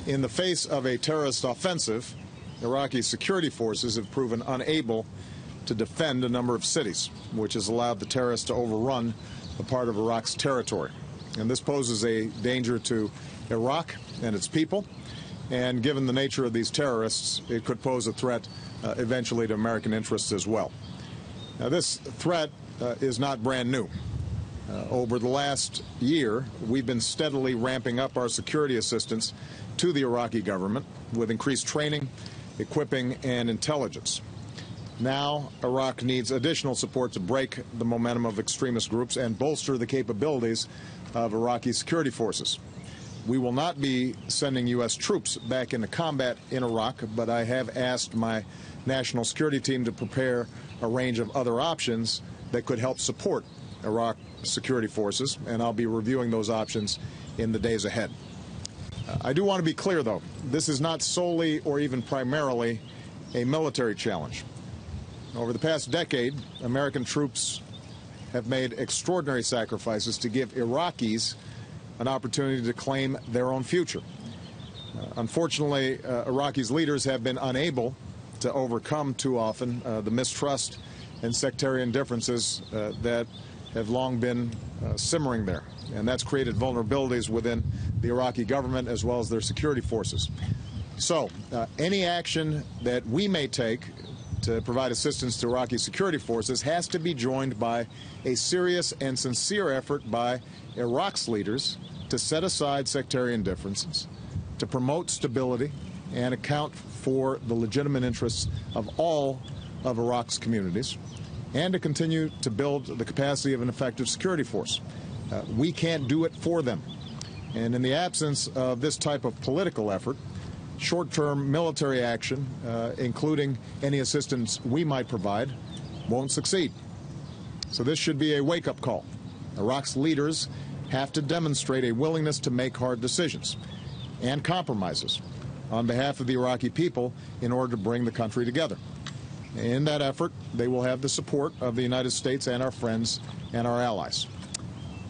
In the face of a terrorist offensive, Iraqi security forces have proven unable to defend a number of cities, which has allowed the terrorists to overrun a part of Iraq's territory. And this poses a danger to Iraq and its people. And given the nature of these terrorists, it could pose a threat eventually to American interests as well. Now, this threat is not brand new. Over the last year, we've been steadily ramping up our security assistance to the Iraqi government with increased training, equipping, and intelligence. Now, Iraq needs additional support to break the momentum of extremist groups and bolster the capabilities of Iraqi security forces. We will not be sending U.S. troops back into combat in Iraq, but I have asked my national security team to prepare a range of other options that could help support Iraq security forces, and I'll be reviewing those options in the days ahead. I do want to be clear, though, this is not solely or even primarily a military challenge. Over the past decade, American troops have made extraordinary sacrifices to give Iraqis an opportunity to claim their own future. Unfortunately, Iraqis' leaders have been unable to overcome too often the mistrust and sectarian differences that have long been simmering there. And that's created vulnerabilities within the Iraqi government as well as their security forces. So any action that we may take to provide assistance to Iraqi security forces has to be joined by a serious and sincere effort by Iraq's leaders to set aside sectarian differences, to promote stability, and account for the legitimate interests of all of Iraq's communities, and to continue to build the capacity of an effective security force. We can't do it for them. And in the absence of this type of political effort, short-term military action, including any assistance we might provide, won't succeed. So this should be a wake-up call. Iraq's leaders have to demonstrate a willingness to make hard decisions and compromises on behalf of the Iraqi people in order to bring the country together. In that effort, they will have the support of the United States and our friends and our allies.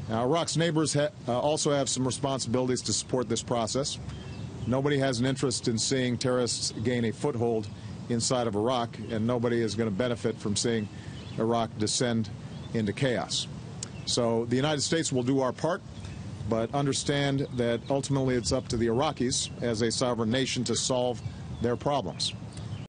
Now, Iraq's neighbors also have some responsibilities to support this process. Nobody has an interest in seeing terrorists gain a foothold inside of Iraq, and nobody is going to benefit from seeing Iraq descend into chaos. So the United States will do our part, but understand that ultimately it's up to the Iraqis as a sovereign nation to solve their problems.